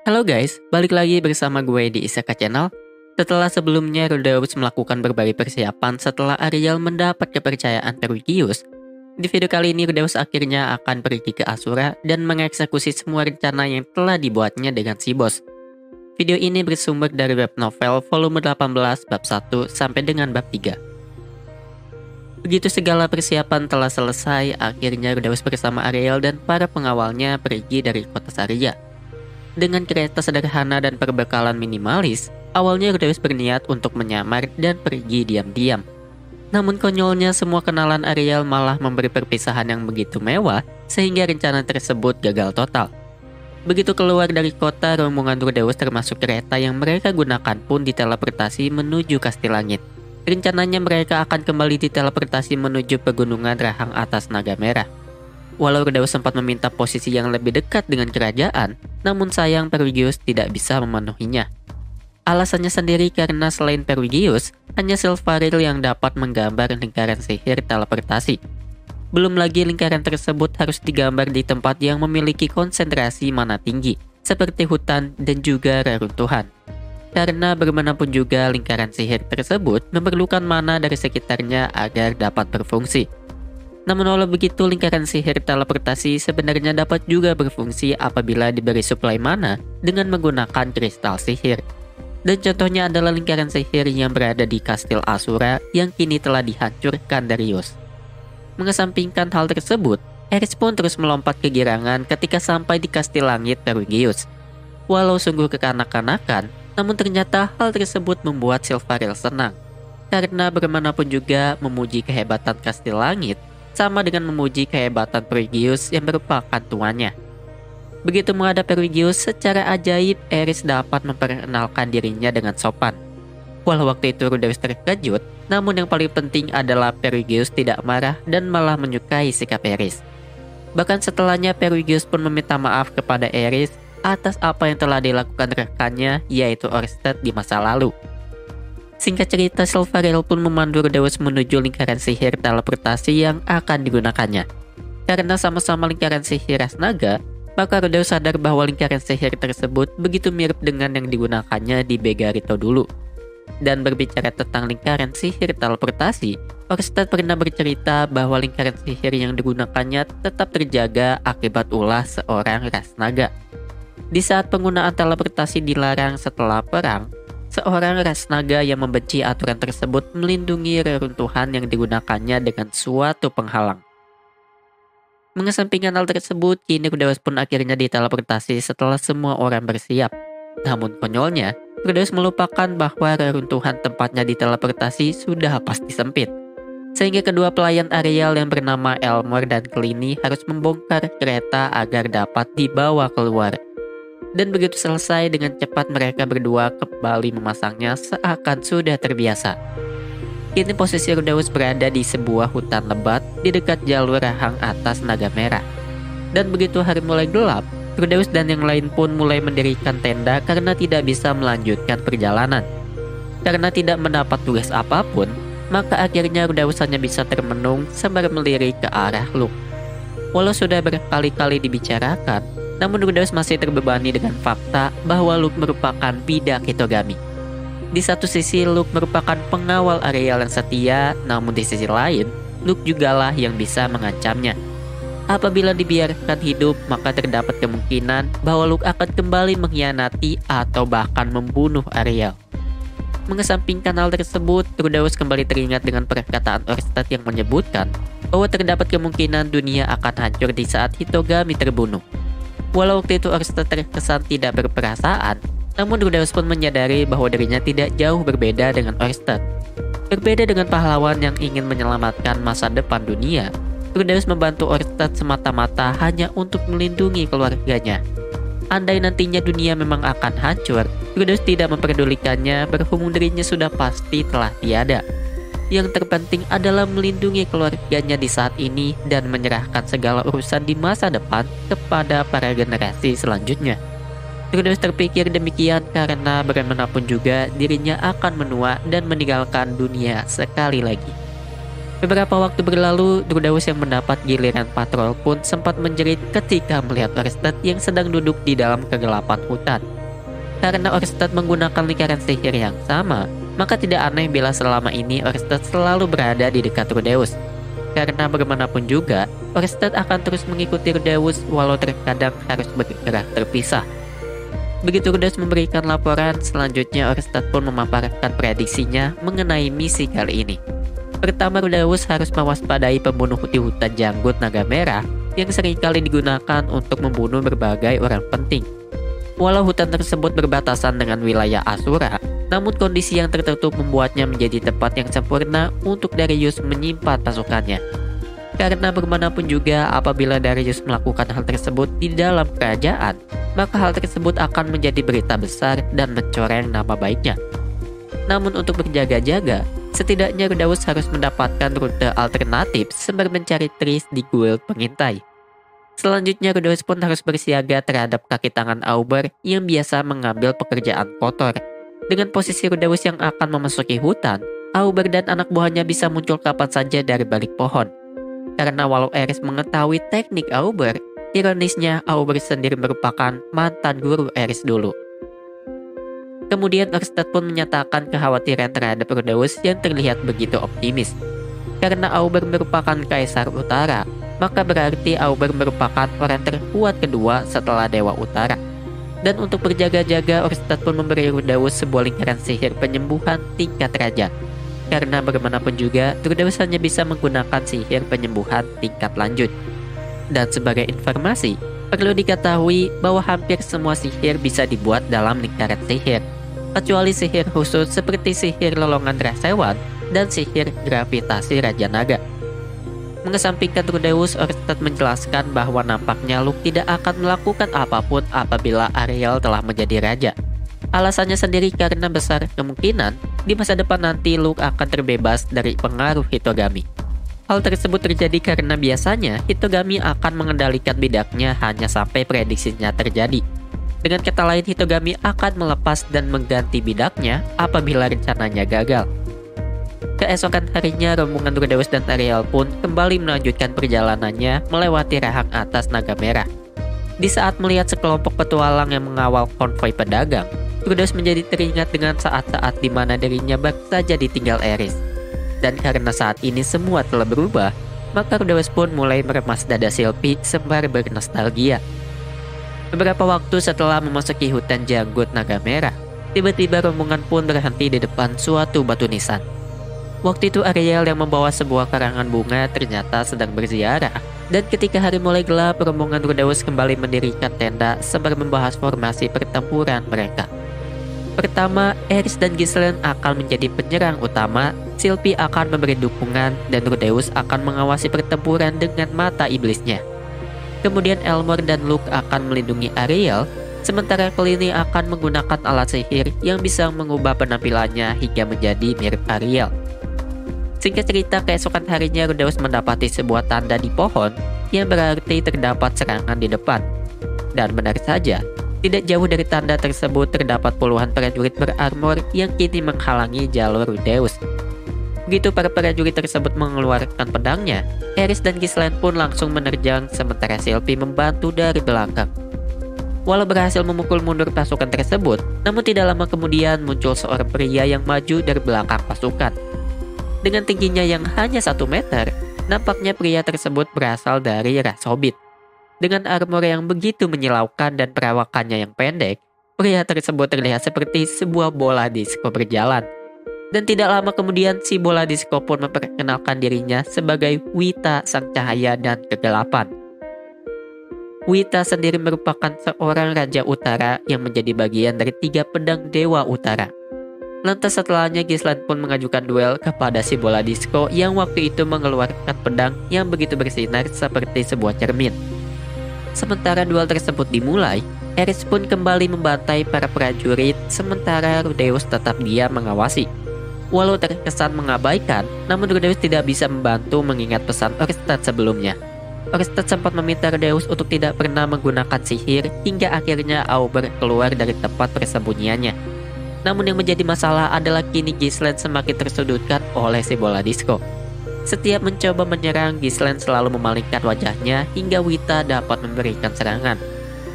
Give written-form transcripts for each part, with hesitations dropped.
Halo guys, balik lagi bersama gue di Isaka Channel. Setelah sebelumnya Rudeus melakukan berbagai persiapan setelah Ariel mendapat kepercayaan Perugius, di video kali ini Rudeus akhirnya akan pergi ke Asura dan mengeksekusi semua rencana yang telah dibuatnya dengan si bos. Video ini bersumber dari web novel volume 18 bab 1 sampai dengan bab 3. Begitu segala persiapan telah selesai, akhirnya Rudeus bersama Ariel dan para pengawalnya pergi dari kota Saria. Dengan kereta sederhana dan perbekalan minimalis, awalnya Rudeus berniat untuk menyamar dan pergi diam-diam. Namun konyolnya semua kenalan Ariel malah memberi perpisahan yang begitu mewah sehingga rencana tersebut gagal total. Begitu keluar dari kota, rombongan Rudeus termasuk kereta yang mereka gunakan pun diteleportasi menuju Kastil Langit. Rencananya mereka akan kembali diteleportasi menuju pegunungan Rahang Atas Naga Merah. Walau Rudeus sempat meminta posisi yang lebih dekat dengan kerajaan, namun sayang Perugius tidak bisa memenuhinya. Alasannya sendiri karena selain Perugius, hanya Silvaril yang dapat menggambar lingkaran sihir teleportasi. Belum lagi lingkaran tersebut harus digambar di tempat yang memiliki konsentrasi mana tinggi, seperti hutan dan juga reruntuhan. Karena bagaimanapun juga lingkaran sihir tersebut memerlukan mana dari sekitarnya agar dapat berfungsi. Namun walau begitu, lingkaran sihir teleportasi sebenarnya dapat juga berfungsi apabila diberi suplai mana dengan menggunakan kristal sihir. Dan contohnya adalah lingkaran sihir yang berada di Kastil Asura yang kini telah dihancurkan Darius. Mengesampingkan hal tersebut, Eris pun terus melompat kegirangan ketika sampai di Kastil Langit Perugius. Walau sungguh kekanak-kanakan, namun ternyata hal tersebut membuat Silvaril senang. Karena bagaimanapun juga memuji kehebatan Kastil Langit sama dengan memuji kehebatan Perugius yang merupakan tuannya. Begitu menghadap Perugius, secara ajaib Eris dapat memperkenalkan dirinya dengan sopan. Walau waktu itu Rudeus terkejut, namun yang paling penting adalah Perugius tidak marah dan malah menyukai sikap Eris. Bahkan setelahnya Perugius pun meminta maaf kepada Eris atas apa yang telah dilakukan rekannya, yaitu Orsted di masa lalu. Singkat cerita, Silvaril pun memandu Rudeus menuju lingkaran sihir teleportasi yang akan digunakannya. Karena sama-sama lingkaran sihir ras naga, maka Rudeus sadar bahwa lingkaran sihir tersebut begitu mirip dengan yang digunakannya di Begarito dulu. Dan berbicara tentang lingkaran sihir teleportasi, Orsted pernah bercerita bahwa lingkaran sihir yang digunakannya tetap terjaga akibat ulah seorang ras naga. Di saat penggunaan teleportasi dilarang setelah perang, seorang ras naga yang membenci aturan tersebut melindungi reruntuhan yang digunakannya dengan suatu penghalang. Mengesampingkan hal tersebut, kini Rudeus pun akhirnya diteleportasi setelah semua orang bersiap. Namun konyolnya, Rudeus melupakan bahwa reruntuhan tempatnya diteleportasi sudah pasti sempit. Sehingga kedua pelayan Ariel yang bernama Elmore dan Clini harus membongkar kereta agar dapat dibawa keluar. Dan begitu selesai, dengan cepat mereka berdua kembali memasangnya seakan sudah terbiasa. Kini posisi Rudeus berada di sebuah hutan lebat di dekat jalur Rahang Atas Naga Merah. Dan begitu hari mulai gelap, Rudeus dan yang lain pun mulai mendirikan tenda karena tidak bisa melanjutkan perjalanan. Karena tidak mendapat tugas apapun, maka akhirnya Rudeus hanya bisa termenung sambil melirik ke arah Luke. Walau sudah berkali-kali dibicarakan, namun Rudeus masih terbebani dengan fakta bahwa Luke merupakan bidak Hitogami. Di satu sisi Luke merupakan pengawal Ariel yang setia, namun di sisi lain Luke jugalah yang bisa mengancamnya. Apabila dibiarkan hidup, maka terdapat kemungkinan bahwa Luke akan kembali mengkhianati atau bahkan membunuh Ariel. Mengesampingkan hal tersebut, Rudeus kembali teringat dengan perkataan Orsted yang menyebutkan bahwa terdapat kemungkinan dunia akan hancur di saat Hitogami terbunuh. Walau waktu itu Orsted terkesan tidak berperasaan, namun Rudeus pun menyadari bahwa dirinya tidak jauh berbeda dengan Orsted. Berbeda dengan pahlawan yang ingin menyelamatkan masa depan dunia, Rudeus membantu Orsted semata-mata hanya untuk melindungi keluarganya. Andai nantinya dunia memang akan hancur, Rudeus tidak memperdulikannya, berhubung dirinya sudah pasti telah tiada. Yang terpenting adalah melindungi keluarganya di saat ini dan menyerahkan segala urusan di masa depan kepada para generasi selanjutnya. Rudeus terpikir demikian karena bagaimanapun juga dirinya akan menua dan meninggalkan dunia sekali lagi. Beberapa waktu berlalu, Rudeus yang mendapat giliran patrol pun sempat menjerit ketika melihat Orsted yang sedang duduk di dalam kegelapan hutan. Karena Orsted menggunakan lingkaran sihir yang sama, maka tidak aneh bila selama ini Orsted selalu berada di dekat Rudeus. Karena bagaimanapun juga, Orsted akan terus mengikuti Rudeus walau terkadang harus bergerak terpisah. Begitu Rudeus memberikan laporan, selanjutnya Orsted pun memaparkan prediksinya mengenai misi kali ini. Pertama, Rudeus harus mewaspadai pembunuh di hutan janggut naga merah yang seringkali digunakan untuk membunuh berbagai orang penting. Walau hutan tersebut berbatasan dengan wilayah Asura, namun kondisi yang tertutup membuatnya menjadi tempat yang sempurna untuk Darius menyimpan pasukannya. Karena bagaimanapun juga apabila Darius melakukan hal tersebut di dalam kerajaan, maka hal tersebut akan menjadi berita besar dan mencoreng nama baiknya. Namun untuk berjaga-jaga, setidaknya Rudeus harus mendapatkan rute alternatif sembari mencari Triss di guild pengintai. Selanjutnya Rudeus pun harus bersiaga terhadap kaki tangan Auber yang biasa mengambil pekerjaan kotor. Dengan posisi Rudeus yang akan memasuki hutan, Auber dan anak buahnya bisa muncul kapan saja dari balik pohon. Karena walau Aerys mengetahui teknik Auber, ironisnya Auber sendiri merupakan mantan guru Aerys dulu. Kemudian Orsted pun menyatakan kekhawatiran terhadap Rudeus yang terlihat begitu optimis. Karena Auber merupakan Kaisar Utara, maka berarti Auber merupakan orang terkuat kedua setelah Dewa Utara. Dan untuk berjaga-jaga, Orsted pun memberi Rudeus sebuah lingkaran sihir penyembuhan tingkat raja. Karena bagaimanapun juga, Rudeus hanya bisa menggunakan sihir penyembuhan tingkat lanjut. Dan sebagai informasi, perlu diketahui bahwa hampir semua sihir bisa dibuat dalam lingkaran sihir, kecuali sihir khusus seperti sihir lolongan Rasewan dan sihir gravitasi Raja Naga. Mengesampingkan Rudeus, Orsted menjelaskan bahwa nampaknya Luke tidak akan melakukan apapun apabila Ariel telah menjadi raja. Alasannya sendiri karena besar kemungkinan di masa depan nanti Luke akan terbebas dari pengaruh Hitogami. Hal tersebut terjadi karena biasanya Hitogami akan mengendalikan bidaknya hanya sampai prediksinya terjadi. Dengan kata lain, Hitogami akan melepas dan mengganti bidaknya apabila rencananya gagal. Keesokan harinya, rombongan Rudeus dan Ariel pun kembali melanjutkan perjalanannya melewati rahang atas naga merah. Di saat melihat sekelompok petualang yang mengawal konvoi pedagang, Rudeus menjadi teringat dengan saat-saat di mana dirinya baru saja ditinggal Aerys. Dan karena saat ini semua telah berubah, maka Rudeus pun mulai meremas dada Sylvie sembari bernostalgia. Beberapa waktu setelah memasuki hutan janggut naga merah, tiba-tiba rombongan pun berhenti di depan suatu batu nisan. Waktu itu Ariel yang membawa sebuah karangan bunga ternyata sedang berziarah, dan ketika hari mulai gelap, rombongan Rudeus kembali mendirikan tenda sembari membahas formasi pertempuran mereka. Pertama, Aerys dan Ghislaine akan menjadi penyerang utama, Sylvie akan memberi dukungan, dan Rudeus akan mengawasi pertempuran dengan mata iblisnya. Kemudian Elmore dan Luke akan melindungi Ariel, sementara Cleane akan menggunakan alat sihir yang bisa mengubah penampilannya hingga menjadi mirip Ariel. Singkat cerita, keesokan harinya Rudeus mendapati sebuah tanda di pohon yang berarti terdapat serangan di depan. Dan benar saja, tidak jauh dari tanda tersebut terdapat puluhan prajurit berarmor yang kini menghalangi jalur Rudeus. Begitu para prajurit tersebut mengeluarkan pedangnya, Aerys dan Ghislaine pun langsung menerjang sementara Sylvie membantu dari belakang. Walau berhasil memukul mundur pasukan tersebut, namun tidak lama kemudian muncul seorang pria yang maju dari belakang pasukan. Dengan tingginya yang hanya 1 meter, nampaknya pria tersebut berasal dari ras Hobbit. Dengan armor yang begitu menyilaukan dan perawakannya yang pendek, pria tersebut terlihat seperti sebuah bola disko berjalan. Dan tidak lama kemudian, si bola disko pun memperkenalkan dirinya sebagai Wita, sang cahaya dan kegelapan. Wita sendiri merupakan seorang Raja Utara yang menjadi bagian dari 3 pedang Dewa Utara. Lantas setelahnya Ghislaine pun mengajukan duel kepada si bola disko yang waktu itu mengeluarkan pedang yang begitu bersinar seperti sebuah cermin. Sementara duel tersebut dimulai, Aerys pun kembali membantai para prajurit sementara Rudeus tetap diam mengawasi. Walau terkesan mengabaikan, namun Rudeus tidak bisa membantu mengingat pesan Orsted sebelumnya. Orsted sempat meminta Rudeus untuk tidak pernah menggunakan sihir hingga akhirnya Auber keluar dari tempat persembunyiannya. Namun yang menjadi masalah adalah kini Ghislaine semakin tersudutkan oleh si bola disko. Setiap mencoba menyerang, Ghislaine selalu memalingkan wajahnya hingga Wita dapat memberikan serangan.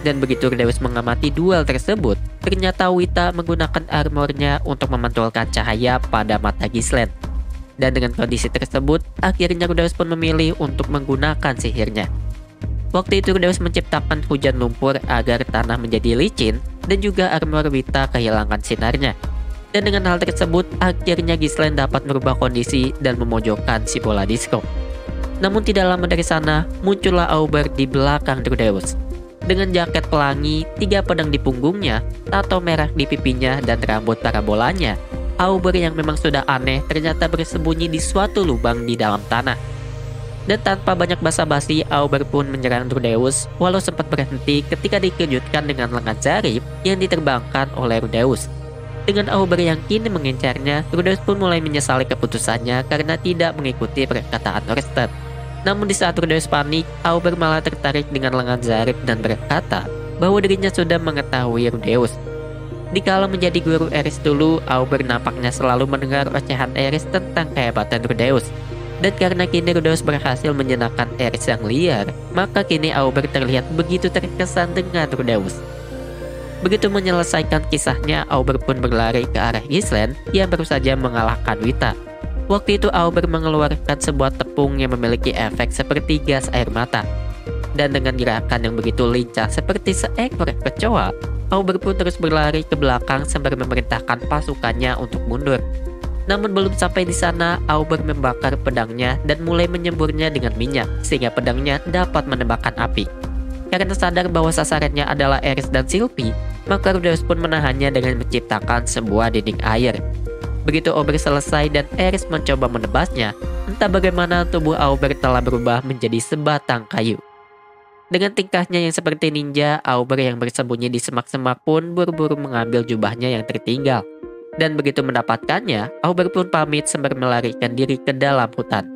Dan begitu Rudeus mengamati duel tersebut, ternyata Wita menggunakan armornya untuk memantulkan cahaya pada mata Ghislaine. Dan dengan kondisi tersebut, akhirnya Rudeus pun memilih untuk menggunakan sihirnya. Waktu itu Rudeus menciptakan hujan lumpur agar tanah menjadi licin dan juga armor Wita kehilangan sinarnya. Dan dengan hal tersebut, akhirnya Ghislaine dapat merubah kondisi dan memojokkan si bola disco. Namun tidak lama dari sana, muncullah Auber di belakang Rudeus. Dengan jaket pelangi, 3 pedang di punggungnya, tato merah di pipinya, dan rambut parabolanya, Auber yang memang sudah aneh ternyata bersembunyi di suatu lubang di dalam tanah. Dan tanpa banyak basa-basi, Auber pun menyerang Rudeus, walau sempat berhenti ketika dikejutkan dengan lengan zarif yang diterbangkan oleh Rudeus. Dengan Auber yang kini mengincarnya, Rudeus pun mulai menyesali keputusannya karena tidak mengikuti perkataan Orsted. Namun di saat Rudeus panik, Auber malah tertarik dengan lengan zarif dan berkata bahwa dirinya sudah mengetahui Rudeus. Dikala menjadi guru Eris dulu, Auber nampaknya selalu mendengar ocehan Eris tentang kehebatan Rudeus. Dan karena kini Rudeus berhasil menjenakkan Eris yang liar, maka kini Auber terlihat begitu terkesan dengan Rudeus. Begitu menyelesaikan kisahnya, Auber pun berlari ke arah Ghislaine yang baru saja mengalahkan Wita. Waktu itu Auber mengeluarkan sebuah tepung yang memiliki efek seperti gas air mata. Dan dengan gerakan yang begitu lincah seperti seekor kecoa, Auber pun terus berlari ke belakang sambil memerintahkan pasukannya untuk mundur. Namun belum sampai di sana, Auber membakar pedangnya dan mulai menyemburnya dengan minyak sehingga pedangnya dapat menembakkan api. Karena sadar bahwa sasarannya adalah Eris dan Sylvie, maka Rudeus pun menahannya dengan menciptakan sebuah dinding air. Begitu Auber selesai dan Eris mencoba menebasnya, entah bagaimana tubuh Auber telah berubah menjadi sebatang kayu. Dengan tingkahnya yang seperti ninja, Auber yang bersembunyi di semak-semak pun buru-buru mengambil jubahnya yang tertinggal. Dan begitu mendapatkannya, Auber pun pamit sembari melarikan diri ke dalam hutan.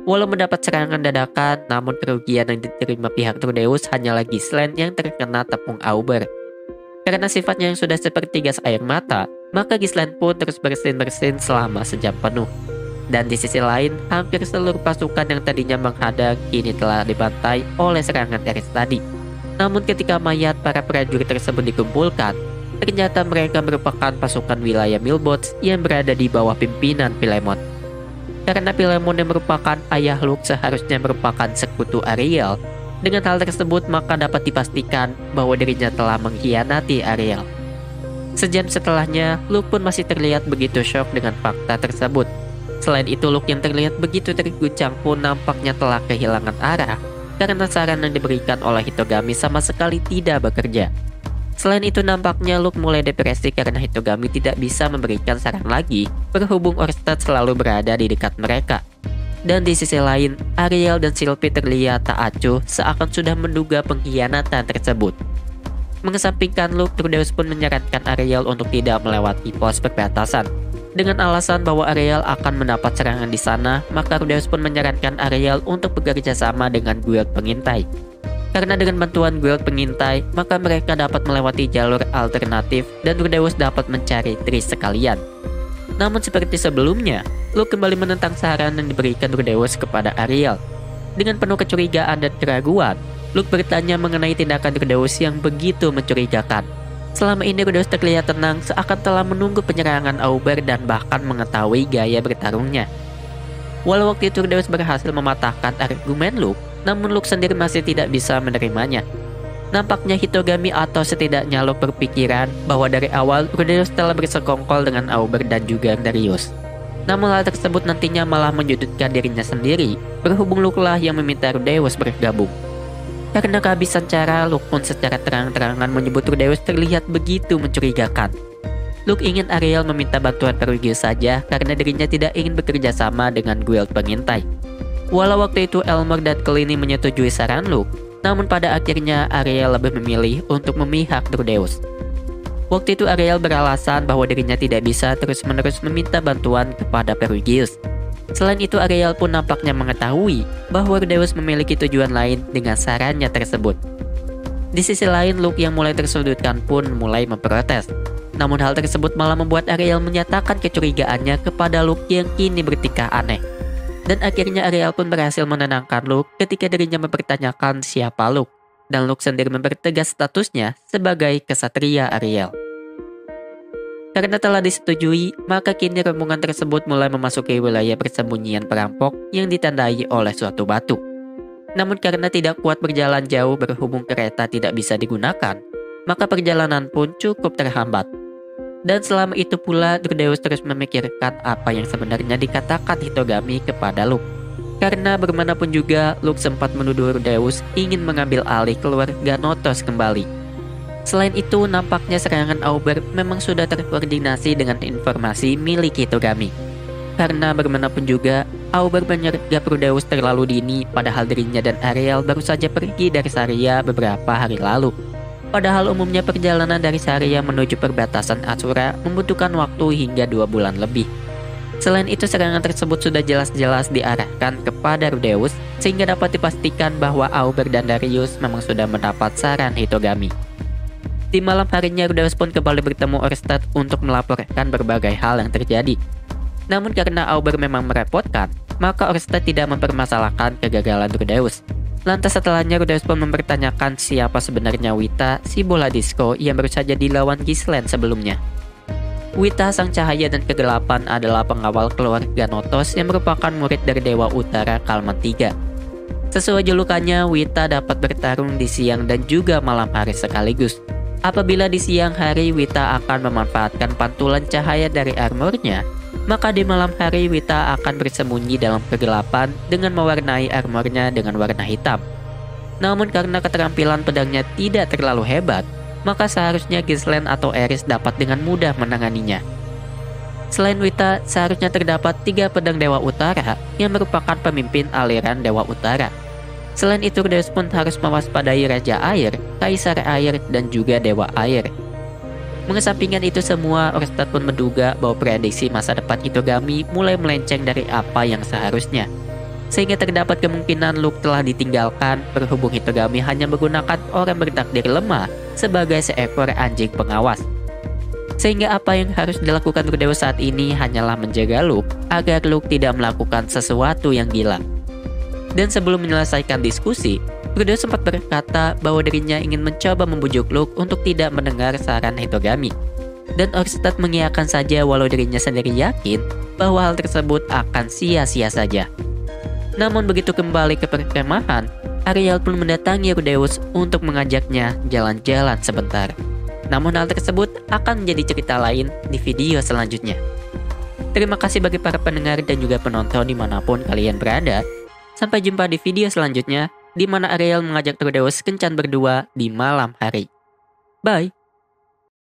Walau mendapat serangan dadakan, namun kerugian yang diterima pihak Rudeus hanyalah Ghislaine yang terkena tepung Auber. Karena sifatnya yang sudah seperti gas air mata, maka Ghislaine pun terus bersin-bersin selama sejam penuh. Dan di sisi lain, hampir seluruh pasukan yang tadinya menghadang kini telah dibantai oleh serangan Eris tadi. Namun ketika mayat para prajurit tersebut dikumpulkan, ternyata mereka merupakan pasukan wilayah Milbots yang berada di bawah pimpinan Philemon. Karena Philemon yang merupakan ayah Luke seharusnya merupakan sekutu Ariel, dengan hal tersebut maka dapat dipastikan bahwa dirinya telah mengkhianati Ariel. Sejam setelahnya, Luke pun masih terlihat begitu syok dengan fakta tersebut. Selain itu, Luke yang terlihat begitu terguncang pun nampaknya telah kehilangan arah karena saran yang diberikan oleh Hitogami sama sekali tidak bekerja. Selain itu, nampaknya Luke mulai depresi karena Hitogami tidak bisa memberikan saran lagi, berhubung Orsted selalu berada di dekat mereka. Dan di sisi lain, Ariel dan Sylvie terlihat tak acuh seakan sudah menduga pengkhianatan tersebut. Mengesampingkan Luke, Rudeus pun menyarankan Ariel untuk tidak melewati pos perbatasan. Dengan alasan bahwa Ariel akan mendapat serangan di sana, maka Rudeus pun menyarankan Ariel untuk bekerja sama dengan guild pengintai. Karena dengan bantuan guild pengintai, maka mereka dapat melewati jalur alternatif dan Rudeus dapat mencari Triss sekalian. Namun seperti sebelumnya, Luke kembali menentang saran yang diberikan Rudeus kepada Ariel. Dengan penuh kecurigaan dan keraguan, Luke bertanya mengenai tindakan Rudeus yang begitu mencurigakan. Selama ini Rudeus terlihat tenang seakan telah menunggu penyerangan Auber dan bahkan mengetahui gaya bertarungnya. Walau waktu itu Rudeus berhasil mematahkan argumen Luke, namun Luke sendiri masih tidak bisa menerimanya. Nampaknya Hitogami atau setidaknya Luke berpikiran bahwa dari awal Rudeus telah bersekongkol dengan Auber dan juga Darius. Namun hal tersebut nantinya malah menyudutkan dirinya sendiri, berhubung Luke lah yang meminta Rudeus bergabung. Karena kehabisan cara, Luke pun secara terang-terangan menyebut Rudeus terlihat begitu mencurigakan. Luke ingin Ariel meminta bantuan Perugius saja karena dirinya tidak ingin bekerja sama dengan guild pengintai. Walau waktu itu Elmer dan Cleany menyetujui saran Luke, namun pada akhirnya Ariel lebih memilih untuk memihak Rudeus. Waktu itu Ariel beralasan bahwa dirinya tidak bisa terus-menerus meminta bantuan kepada Perugius. Selain itu, Ariel pun nampaknya mengetahui bahwa Rudeus memiliki tujuan lain dengan sarannya tersebut. Di sisi lain, Luke yang mulai tersudutkan pun mulai memprotes. Namun hal tersebut malah membuat Ariel menyatakan kecurigaannya kepada Luke yang kini bertingkah aneh. Dan akhirnya Ariel pun berhasil menenangkan Luke ketika dirinya mempertanyakan siapa Luke. dan Luke sendiri mempertegas statusnya sebagai kesatria Ariel. Karena telah disetujui, maka kini rombongan tersebut mulai memasuki wilayah persembunyian perampok yang ditandai oleh suatu batu. Namun karena tidak kuat berjalan jauh berhubung kereta tidak bisa digunakan, maka perjalanan pun cukup terhambat. Dan selama itu pula Rudeus terus memikirkan apa yang sebenarnya dikatakan Hitogami kepada Luke. Karena bagaimanapun juga Luke sempat menuduh Rudeus ingin mengambil alih keluarga Notos kembali. Selain itu, nampaknya serangan Auber memang sudah terkoordinasi dengan informasi milik Hitogami. Karena bagaimanapun juga, Auber menyergap Rudeus terlalu dini padahal dirinya dan Ariel baru saja pergi dari Saria beberapa hari lalu. Padahal umumnya perjalanan dari Saria menuju perbatasan Asura membutuhkan waktu hingga 2 bulan lebih. Selain itu, serangan tersebut sudah jelas-jelas diarahkan kepada Rudeus sehingga dapat dipastikan bahwa Auber dan Darius memang sudah mendapat saran Hitogami. Di malam harinya, Rudeus pun kembali bertemu Orsted untuk melaporkan berbagai hal yang terjadi. Namun karena Auber memang merepotkan, maka Orsted tidak mempermasalahkan kegagalan Rudeus. Lantas setelahnya Rudeus pun mempertanyakan siapa sebenarnya Wita, si bola disco yang baru saja dilawan Ghislaine sebelumnya. Wita, sang cahaya dan kegelapan, adalah pengawal keluarga Notos yang merupakan murid dari Dewa Utara Kalman III. Sesuai julukannya, Wita dapat bertarung di siang dan juga malam hari sekaligus. Apabila di siang hari Wita akan memanfaatkan pantulan cahaya dari armornya, maka di malam hari Wita akan bersembunyi dalam kegelapan dengan mewarnai armornya dengan warna hitam. Namun karena keterampilan pedangnya tidak terlalu hebat, maka seharusnya Ghislaine atau Eris dapat dengan mudah menanganinya. Selain Wita, seharusnya terdapat 3 pedang Dewa Utara yang merupakan pemimpin aliran Dewa Utara. Selain itu, Rudeus pun harus mewaspadai Raja Air, Kaisar Air, dan juga Dewa Air. Mengesampingkan itu semua, Orsted pun menduga bahwa prediksi masa depan Hitogami mulai melenceng dari apa yang seharusnya. Sehingga terdapat kemungkinan Luke telah ditinggalkan berhubung Hitogami hanya menggunakan orang bertakdir lemah sebagai seekor anjing pengawas. Sehingga apa yang harus dilakukan Rudeus saat ini hanyalah menjaga Luke agar Luke tidak melakukan sesuatu yang gila. Dan sebelum menyelesaikan diskusi, Rudeus sempat berkata bahwa dirinya ingin mencoba membujuk Luke untuk tidak mendengar saran Hitogami. Dan Orsted mengiyakan saja walau dirinya sendiri yakin bahwa hal tersebut akan sia-sia saja. Namun begitu kembali ke perkemahan, Ariel pun mendatangi Rudeus untuk mengajaknya jalan-jalan sebentar. Namun hal tersebut akan menjadi cerita lain di video selanjutnya. Terima kasih bagi para pendengar dan juga penonton dimanapun kalian berada. Sampai jumpa di video selanjutnya, di mana Ariel mengajak Rudeus kencan berdua di malam hari. Bye!